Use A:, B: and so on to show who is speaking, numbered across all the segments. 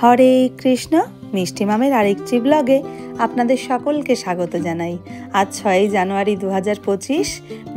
A: হরে কৃষ্ণ, মিষ্টি মামের আরেকটি ব্লগে আপনাদের সকলকে স্বাগত জানাই। আজ 6 জানুয়ারি 2025,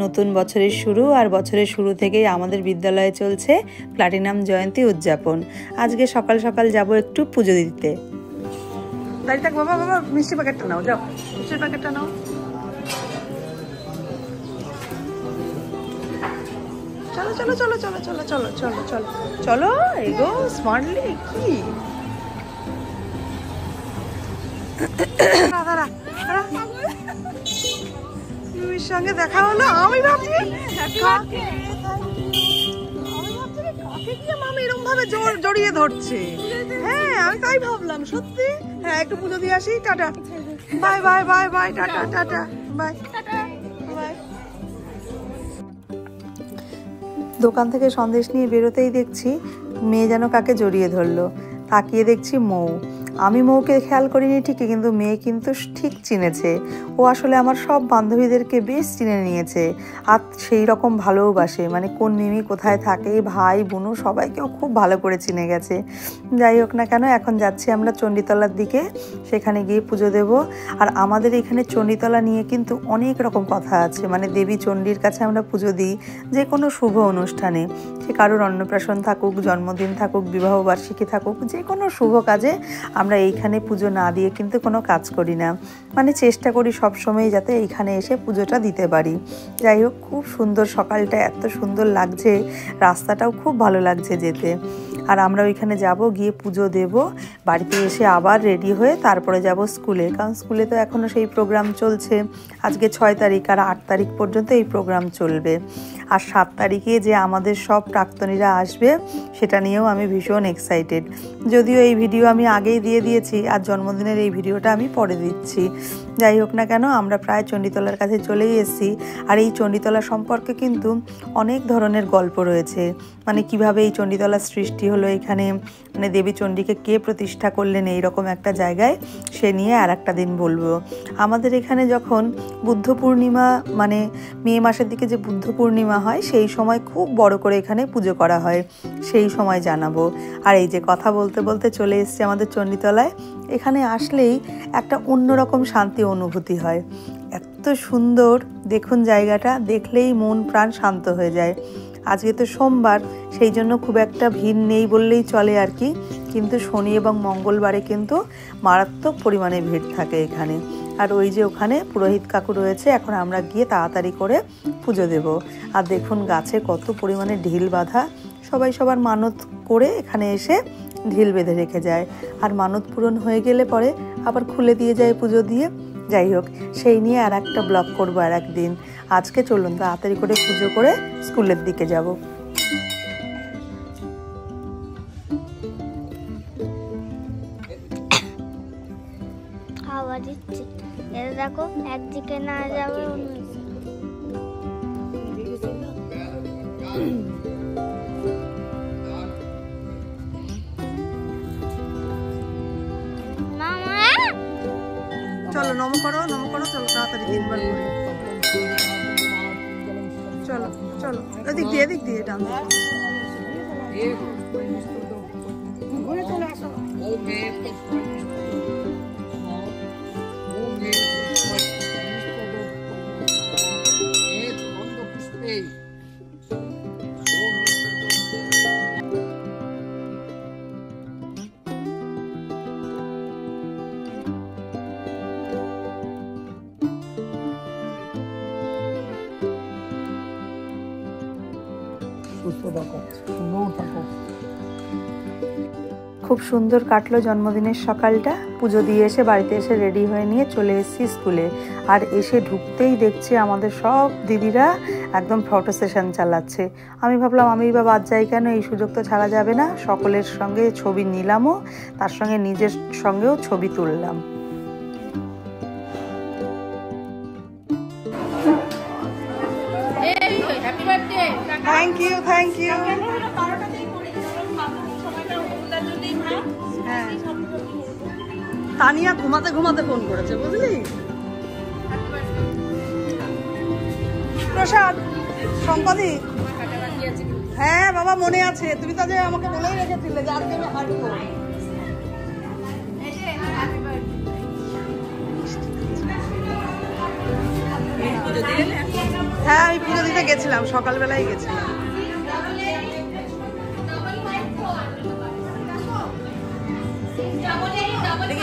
A: নতুন বছরের শুরু। আর বছরের শুরু থেকেই আমাদের বিদ্যালয়ে চলছে প্লাটিনাম জয়ন্তী উদযাপন। আজকে সকাল সকাল যাব একটু পুজো দিতে। দাঁড়িয়ে থাক বাবা, বাবা মিষ্টি প্যাকেটটা নাও, যাও মিষ্টির প্যাকেটটা নাও। চলো চলো চলো চলো চলো চলো চলো চলো চলো, এগো স্মার্টলি। কি মিমির সঙ্গে দেখা হলো। আমি ভাবছি মামি এরকম ভাবে জড়িয়ে ধরছে। হ্যাঁ আমি তাই ভাবলাম, সত্যি। হ্যাঁ একটু পুজো দিয়ে আসি। Tata, bye bye bye bye, tata tata bye bye. দোকান থেকে সন্দেশ নিয়ে বেরোতেই দেখছি মেয়ে যেন কাকে জড়িয়ে ধরলো। তাকিয়ে দেখছি মৌ। আমি মৌকে খেয়াল করিনি ঠিকই, কিন্তু মেয়ে কিন্তু ঠিক চিনেছে। ও আসলে আমার সব বান্ধবীদেরকে বেশ চিনে নিয়েছে, আর সেই রকম ভালোবাসে। মানে কোন মিমি কোথায় থাকে, ভাই বোনু সবাইকেও খুব ভালো করে চিনে গেছে। যাই হোক না কেন, এখন যাচ্ছি আমরা চণ্ডীতলার দিকে, সেখানে গিয়ে পুজো দেব। আর আমাদের এখানে চণ্ডীতলা নিয়ে কিন্তু অনেক রকম কথা আছে। মানে দেবী চণ্ডীর কাছে আমরা পুজো দিই যে কোনো শুভ অনুষ্ঠানে, সে কারোর অন্নপ্রাশন থাকুক, জন্মদিন থাকুক, বিবাহবার্ষিকী থাকুক, যে কোনো শুভ কাজে আমরা এইখানে পুজো না দিয়ে কিন্তু কোনো কাজ করি না। মানে চেষ্টা করি সবসময় যাতে এইখানে এসে পুজোটা দিতে পারি। যাই হোক, খুব সুন্দর, সকালটা এত সুন্দর লাগছে, রাস্তাটাও খুব ভালো লাগছে যেতে। আর আমরা ওইখানে যাব, গিয়ে পুজো দেব, বাড়িতে এসে আবার রেডি হয়ে তারপরে যাব স্কুলে। কারণ স্কুলে তো এখনও সেই প্রোগ্রাম চলছে। আজকে 6 তারিখ, আর 8 তারিখ পর্যন্ত এই প্রোগ্রাম চলবে। আর 7 তারিখে যে আমাদের সব প্রাক্তনীরা আসবে, সেটা নিয়েও আমি ভীষণ এক্সাইটেড। যদিও এই ভিডিও আমি আগেই দিয়ে দিয়েছি, আর জন্মদিনের এই ভিডিওটা আমি পরে দিচ্ছি। যাই হোক না কেন, আমরা প্রায় চণ্ডীতলার কাছে চলেই এসেছি। আর এই চণ্ডীতলা সম্পর্কে কিন্তু অনেক ধরনের গল্প রয়েছে। মানে কিভাবে এই চণ্ডীতলার সৃষ্টি হলো এখানে, মানে দেবী চণ্ডীকে কে প্রতিষ্ঠা করলেন এইরকম একটা জায়গায়, সে নিয়ে আর একটা দিন বলবো। আমাদের এখানে যখন বুদ্ধ পূর্ণিমা, মানে মে মাসের দিকে যে বুদ্ধ পূর্ণিমা হয়, সেই সময় খুব বড় করে এখানে পুজো করা হয়, সেই সময় জানাবো। আর এই যে কথা বলতে বলতে চলে এসেছি আমাদের চণ্ডীতলায়। এখানে আসলেই একটা অন্যরকম শান্তি অনুভূতি হয়। এত সুন্দর দেখুন জায়গাটা, দেখলেই মন প্রাণ শান্ত হয়ে যায়। আজকে তো সোমবার, সেই জন্য খুব একটা ভিড় নেই বললেই চলে আর কি। কিন্তু শনি এবং মঙ্গলবারে কিন্তু মারাত্মক পরিমাণে ভিড় থাকে এখানে। আর ওই যে ওখানে পুরোহিত কাকু রয়েছে, এখন আমরা গিয়ে তাড়াতাড়ি করে পুজো দেব। আর দেখুন গাছে কত পরিমাণে ঢিল বাঁধা, সবাই সবার মানত করে এখানে এসে ঢিল বেঁধে রেখে যায়। আর মানত পূরণ হয়ে গেলে পরে আবার খুলে দিয়ে যায় পুজো দিয়ে। যাই হোক, সেই নিয়ে আর একটা ব্লগ করবো আর একদিন। আজকে চলুন তাড়াতাড়ি করে পুজো করে স্কুলের দিকে যাব।
B: খাওয়া দিচ্ছে, এটা দেখো একদিকে না যাবে
A: চলো নম করো, নম করো, চলো তাড়াতাড়ি 3 বার করে। চলো চলো, এদিক দিয়ে এদিক দিয়ে ডান ঘুরে চলে আসো। খুব সুন্দর কাটলো জন্মদিনের সকালটা। পুজো দিয়ে এসে বাড়িতে এসে রেডি হয়ে নিয়ে চলে এসেছি স্কুলে। আর এসে ঢুকতেই দেখছি আমাদের সব দিদিরা একদম ফটো সেশন চালাচ্ছে। আমি ভাবলাম আমি বা বাদ যাই কেন, এই সুযোগ তো ছাড়া যাবে না। সকলের সঙ্গে ছবি নিলামও, তার সঙ্গে নিজের সঙ্গেও ছবি তুললাম। Thank you, thank you. Tania ঘুমাতে ঘুমাতে ফোন করেছে, বুঝলি? প্রসাদ সম্পাদি, হ্যাঁ বাবা মনে আছে, তুমি তো আমাকে বলেই রেখেছিলে যে আজকে আমি হাঁটবো। হ্যাঁ আমি পুজো দিতে গেছিলাম, সকালবেলায় গেছিলাম।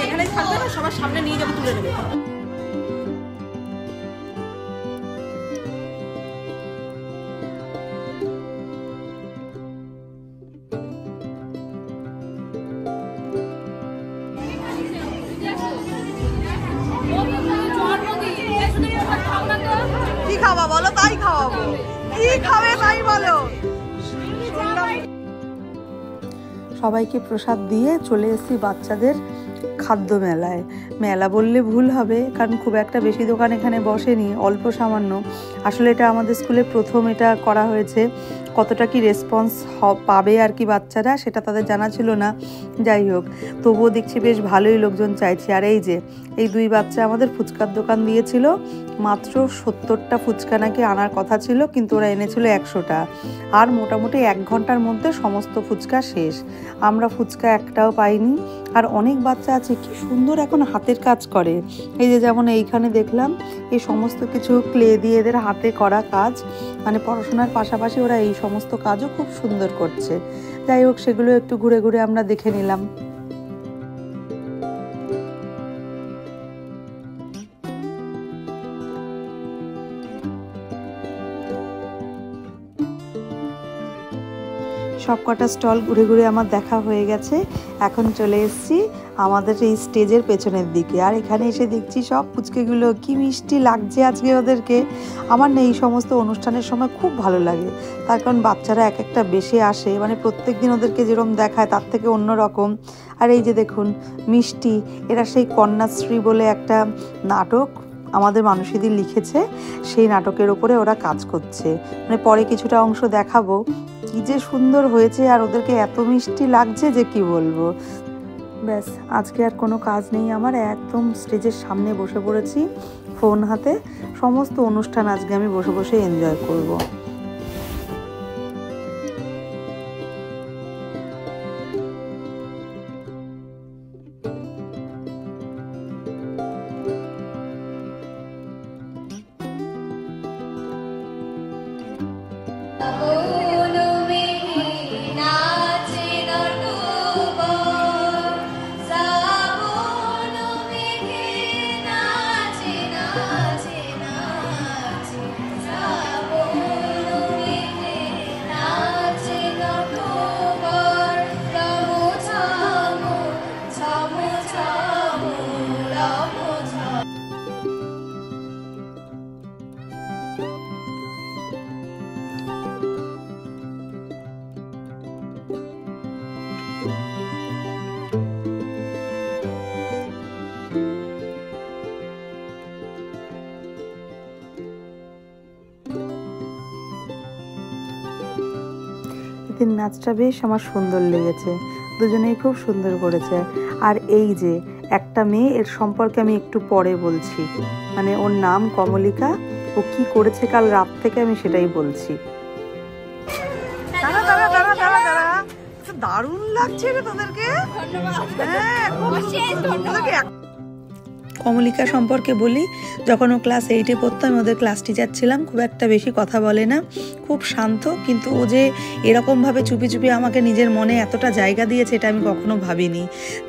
C: এখানেই থাকবে না, সবার সামনে নিয়ে যাবো, তুলে নেবে।
A: কি খাওয়া বলো, তাই খাওয়াবো। কি খাবে তাই বলো। সবাইকে প্রসাদ দিয়ে চলে এসেছি বাচ্চাদের খাদ্য মেলায়। মেলা বললে ভুল হবে, কারণ খুব একটা বেশি দোকান এখানে বসেনি, অল্প সামান্য। আসলে এটা আমাদের স্কুলে প্রথম এটা করা হয়েছে। কতটা কি রেসপন্স পাবে আর কি বাচ্চারা, সেটা তাদের জানা ছিল না। যাই হোক, তবুও দেখছি বেশ ভালোই লোকজন চাইছে। আর এই যে এই দুই বাচ্চা আমাদের ফুচকার দোকান দিয়েছিল, মাত্র 70টা ফুচকা নাকি আনার কথা ছিল, কিন্তু ওরা এনেছিল 100টা। আর মোটামুটি 1 ঘন্টার মধ্যে সমস্ত ফুচকা শেষ। আমরা ফুচকা একটাও পাইনি। আর অনেক বাচ্চা আছে কি সুন্দর এখন হাতের কাজ করে। এই যে যেমন এইখানে দেখলাম, এই সমস্ত কিছু ক্লে দিয়ে এদের হাতে করা কাজ, মানে পড়াশোনার পাশাপাশি ওরা এই সমস্ত কাজও খুব সুন্দর করছে। যাই হোক, সেগুলো একটু ঘুরে ঘুরে আমরা দেখে নিলাম। সব কটা স্টল ঘুরে ঘুরে আমার দেখা হয়ে গেছে। এখন চলে এসেছি আমাদের এই স্টেজের পেছনের দিকে। আর এখানে এসে দেখছি সব পুচকেগুলো কি মিষ্টি লাগছে আজকে ওদেরকে। আমার না এই সমস্ত অনুষ্ঠানের সময় খুব ভালো লাগে, তার কারণ বাচ্চারা এক একটা বেশি আসে, মানে প্রত্যেক দিন ওদেরকে যেরকম দেখায় তার থেকে অন্য রকম। আর এই যে দেখুন মিষ্টি, এরা সেই কন্যাশ্রী বলে একটা নাটক আমাদের মানুষীদি লিখেছে, সেই নাটকের ওপরে ওরা কাজ করছে। মানে পরে কিছুটা অংশ দেখাবো, কি যে সুন্দর হয়েছে আর ওদেরকে এত মিষ্টি লাগছে যে কি বলবো। ব্যাস, আজকে আর কোনো কাজ নেই আমার, একদম স্টেজের সামনে বসে পড়েছি ফোন হাতে। সমস্ত অনুষ্ঠান আজকে আমি বসে বসে এনজয় করব। এদের নাচটা বেশ আমার সুন্দর লেগেছে, দুজনেই খুব সুন্দর করেছে। আর এই যে একটা মেয়ে, এর সম্পর্কে আমি একটু পরে বলছি, মানে ওর নাম কমলিকা, ও কি করেছে কাল রাত থেকে আমি সেটাই বলছি। দারুণ লাগছে রে তোদেরকে। কমলিকা সম্পর্কে বলি, যখন ও ক্লাস 8-এ পড়তো আমি ওদের ক্লাস টিচার ছিলাম। খুব একটা বেশি কথা বলে না, খুব শান্ত, কিন্তু ও যে এরকমভাবে চুপি চুপি আমাকে নিজের মনে এতটা জায়গা দিয়েছে এটা আমি কখনো ভাবিনি।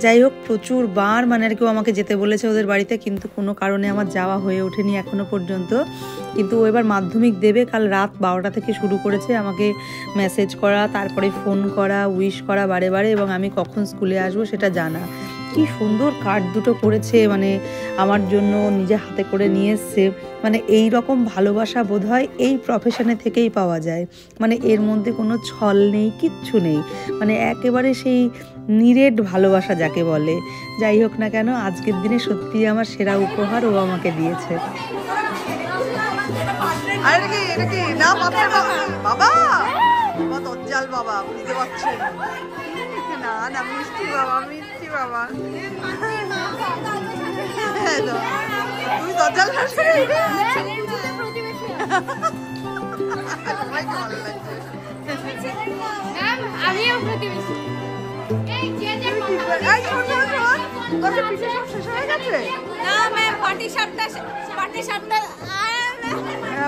A: যাই হোক, প্রচুর বার মানে আর কেউ আমাকে যেতে বলেছে ওদের বাড়িতে, কিন্তু কোনো কারণে আমার যাওয়া হয়ে ওঠেনি এখনো পর্যন্ত। কিন্তু ও এবার মাধ্যমিক দেবে, কাল রাত 12টা থেকে শুরু করেছে আমাকে মেসেজ করা, তারপরে ফোন করা, উইশ করা বারে বারে, এবং আমি কখন স্কুলে আসবো সেটা জানা। কি সুন্দর কার্ড দুটো করেছে, মানে আমার জন্য নিজে হাতে করে নিয়ে এসছে। মানে এই রকম ভালোবাসা বোধহয় এই প্রফেশনে থেকেই পাওয়া যায়। মানে এর মধ্যে কোনো ছল নেই, কিচ্ছু নেই, মানে একেবারে সেই নিরেট ভালোবাসা যাকে বলে। যাই হোক না কেন, আজকের দিনে সত্যিই আমার সেরা উপহার ও আমাকে দিয়েছে। বাবা দজ্জাল বাবা, বুঝতে পারছেন না? না মিষ্টি বাবা, মিষ্টি বাবা। তুই দজ্জাল আমিও প্রতিবেশী। তোদের পিঠে সব শেষ হয়ে গেছে?
C: না ম্যাম, পাটি সাপটা পাটি সাপটা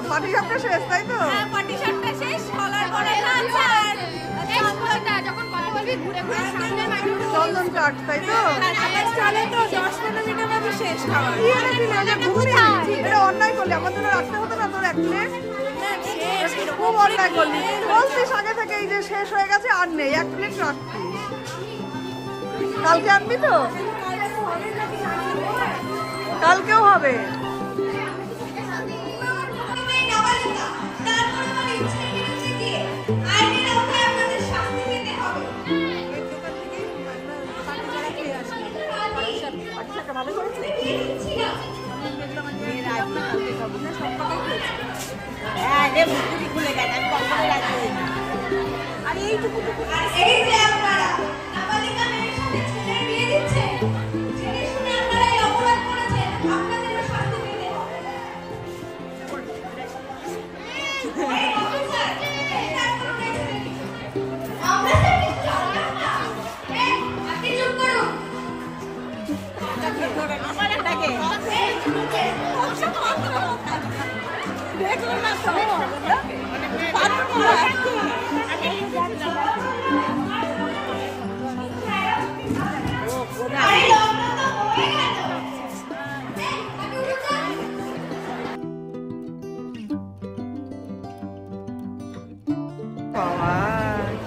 A: পাটি সাপটা শেষ, তাই তো?
C: পাটি সাপটা শেষ, কলার বড়া আছে আর চন্দনটা যখন কথা বলবি ঘুরে ঘুরে সামনে মাইক্রোফোন
A: চন্দন কাঠ, তাই তো?
C: চলে তো 10-15 মিনিটের মধ্যে শেষ খাওয়া।
A: কি এনেছিলি? ওই যে ঘুগনি? এটা অন্যায় করলি, আমার জন্য রাখতে হতো না তোর এক প্লেট? খুব অন্যায় করলি। বলছিস আগে থেকে এই যে শেষ হয়ে গেছে আর নেই, এক প্লেট রাখতি। কালকে আনবি তো? কালকেও হবে।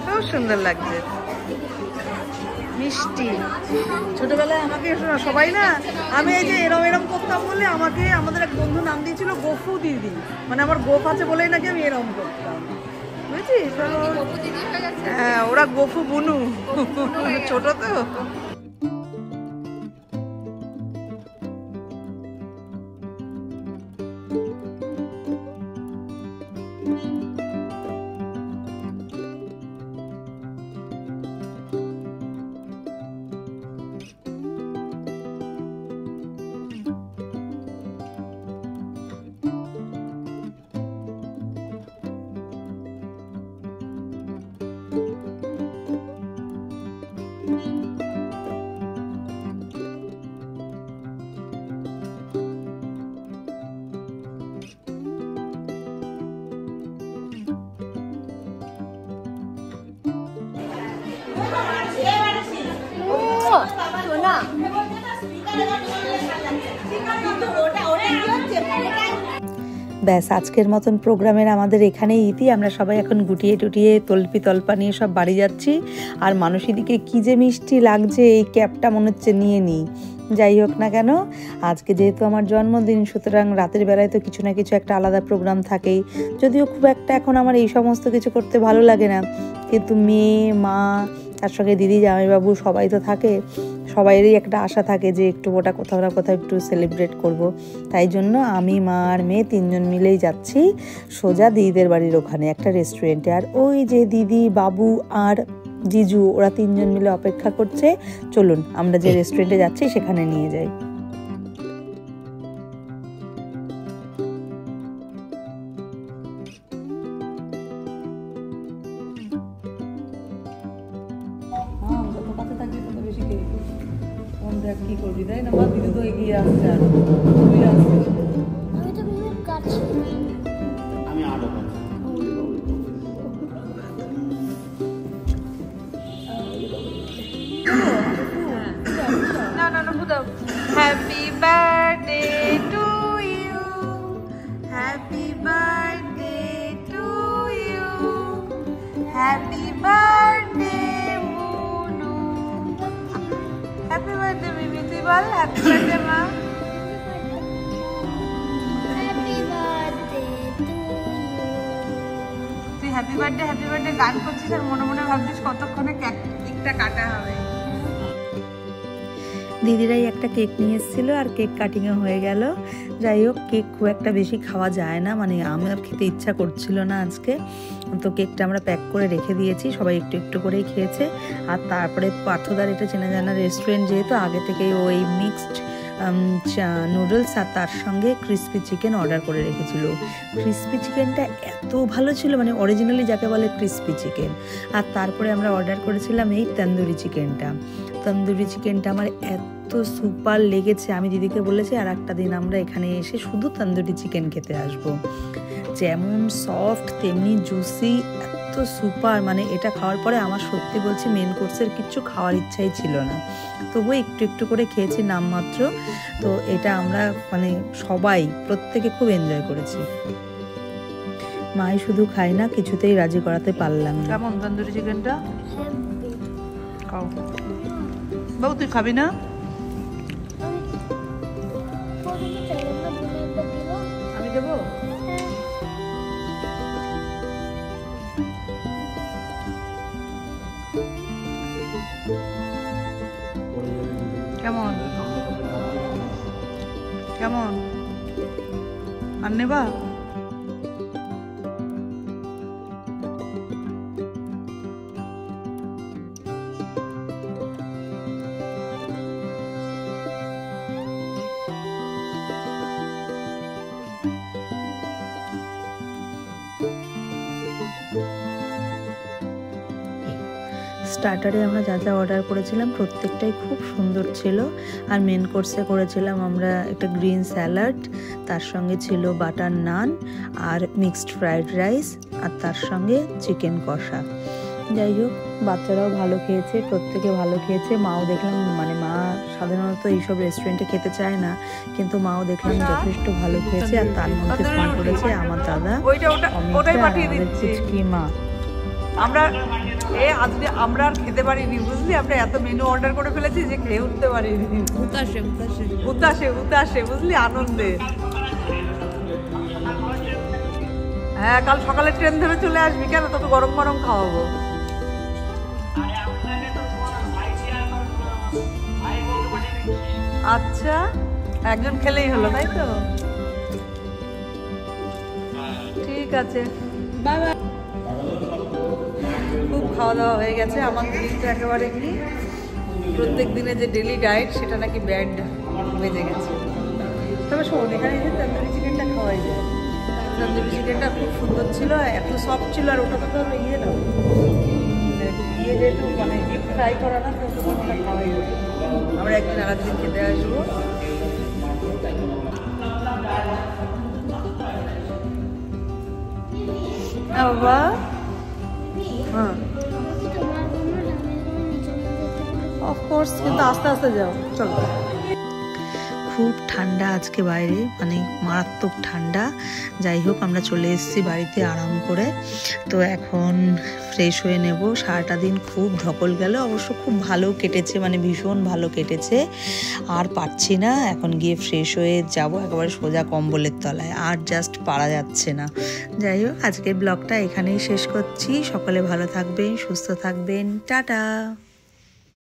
A: খুব সুন্দর লাগছে, মিষ্টি। ছোটবেলায় আমাকে সবাই না, আমি এই যে এরম এরম করতাম বলে আমাকে আমাদের এক বন্ধু নাম দিয়েছিল গফু দিদি, মানে আমার গোফ আছে বলেই নাকি আমি এরম করতাম, বুঝছিস? হ্যাঁ, ওরা গফু বুনু, ছোট তো। ব্যাস, আজকের মতন প্রোগ্রামের আমাদের এখানেই ইতি। আমরা সবাই এখন গুটিয়ে টুটিয়ে তল্পি তল্পা নিয়ে সব বাড়ি যাচ্ছি। আর মানুষীদিকে কী যে মিষ্টি লাগছে, এই ক্যাবটা মনে হচ্ছে নিয়ে নিই। যাই হোক না কেন, আজকে যেহেতু আমার জন্মদিন, সুতরাং রাতের বেলায় তো কিছু না কিছু একটা আলাদা প্রোগ্রাম থাকেই। যদিও খুব একটা এখন আমার এই সমস্ত কিছু করতে ভালো লাগে না, কিন্তু মেয়ে, মা, তার সঙ্গে দিদি, জামাইবাবু সবাই তো থাকে। সবাইয়েরই একটা আশা থাকে যে একটু ওটা কোথাও না কোথাও একটু সেলিব্রেট করব। তাই জন্য আমি, মা আর মেয়ে তিনজন মিলেই যাচ্ছি সোজা দিদিদের বাড়ির ওখানে একটা রেস্টুরেন্টে। আর ওই যে দিদি, বাবু আর জিজু, ওরা তিনজন মিলে অপেক্ষা করছে। চলুন আমরা যে রেস্টুরেন্টে যাচ্ছি সেখানে নিয়ে যাই। কি করবি, তাই না? বা দিদি তো এগিয়ে আসছে, আর তুই আসছিস।
D: আমি আরো
A: happy birthday to you, happy birthday to you, happy birthday Munu. Happy birthday baby, তুই বল হ্যাপি বার্থডে মা। তুই হ্যাপি বার্থডে গান করছিস আর মনে মনে ভাবছিস কতক্ষণে কেকটা কাটা হবে। দিদিরাই একটা কেক নিয়ে এসেছিল আর কেক কাটিংও হয়ে গেল। যাই হোক, কেক খুব একটা বেশি খাওয়া যায় না, মানে আমার খেতে ইচ্ছা করছিল না আজকে, তো কেকটা আমরা প্যাক করে রেখে দিয়েছি। সবাই একটু একটু করেই খেয়েছে। আর তারপরে পার্থদার এটা চেনা জানা রেস্টুরেন্ট, যেহেতু আগে থেকেই ওই মিক্সড নুডলস আর তার সঙ্গে ক্রিস্পি চিকেন অর্ডার করে রেখেছিল। ক্রিস্পি চিকেনটা এত ভালো ছিল, মানে অরিজিনালি যাকে বলে ক্রিস্পি চিকেন। আর তারপরে আমরা অর্ডার করেছিলাম এই তন্দুরি চিকেনটা। তন্দুরি চিকেনটা আমার এত সুপার লেগেছে, আমি দিদিকে বলেছি আর একটা দিন আমরা এখানে এসে শুধু তন্দুরি চিকেন খেতে আসবো। যেমন সফট তেমনি জুসি, এত সুপার, মানে এটা খাওয়ার পরে আমার সত্যি বলছি মেন কোর্সের কিচ্ছু খাওয়ার ইচ্ছাই ছিল না, তবুও একটু একটু করে খেয়েছি নামমাত্র। তো এটা আমরা মানে সবাই প্রত্যেকে খুব এনজয় করেছি। মাই শুধু খাই না, কিছুতেই রাজি করাতে পারলাম না। কেমন তন্দুরি চিকেনটা? খাও বাবু, তুই খাবি না? আমি দেবো। কেমন কেমন আর নেবা? স্টার্টারে আমরা যা যা অর্ডার করেছিলাম প্রত্যেকটাই খুব সুন্দর ছিল। আর মেন কোর্সে করেছিলাম আমরা একটা গ্রিন স্যালাড, তার সঙ্গে ছিল বাটার নান আর মিক্সড ফ্রাইড রাইস, আর তার সঙ্গে চিকেন কষা। যাই হোক, বাচ্চারাও ভালো খেয়েছে, প্রত্যেকে ভালো খেয়েছে। মাও দেখলাম, মানে মা সাধারণত এইসব রেস্টুরেন্টে খেতে চায় না, কিন্তু মাও দেখলাম যথেষ্ট ভালো খেয়েছে। আর তার মধ্যে ফোন করেছে আমার দাদা মা।
D: আজকে আমরা আর খেতে পারিনি, বুঝলি, আমরা এত মেনু অর্ডার করে ফেলেছি যে খেয়ে উঠতে পারিনি। উতাসে বুঝলি, আনন্দে। হ্যাঁ, কাল সকালে ট্রেন ধরে চলে আসবি। কেন, তোকে গরম গরম খাওয়াবো। আচ্ছা, একজন খেলেই হলো, তাই তো? ঠিক আছে, বাই বাই। খুব খাওয়া দাওয়া হয়ে গেছে। আমার দিনটা একেবারে কি প্রত্যেক দিনে যে ডেলি ডায়েট সেটা নাকি ব্যাড বেজে গেছে। তবে শোন, এখানে যে তন্দুরি চিকেনটা খাওয়াই যায়। তন্দুরি চিকেনটা খুব সুন্দর ছিল, এত সফট ছিল। আর ওটা তো ইয়ে না, যেহেতু মানে ডিপ ফ্রাই করা না, তো ওটা খাওয়াই যায়। আমরা একদিন আর একদিন খেতে আসবো। বাবা, হ্যাঁ অফকোর্স, কিন্তু আস্তে আস্তে যাও, চলো।
A: খুব ঠান্ডা আজকে বাইরে, মানে মারাত্মক ঠান্ডা। যাই হোক, আমরা চলে এসেছি বাড়িতে আরাম করে। তো এখন ফ্রেশ হয়ে নেব। সারাটা দিন খুব ধকল গেল, অবশ্য খুব ভালো কেটেছে, মানে ভীষণ ভালো কেটেছে। আর পারছি না, এখন গিয়ে ফ্রেশ হয়ে যাব একেবারে সোজা কম্বলের তলায়, আর জাস্ট পারা যাচ্ছে না। যাই হোক, আজকের ব্লগটা এখানেই শেষ করছি। সকলে ভালো থাকবেন, সুস্থ থাকবেন, টাটা।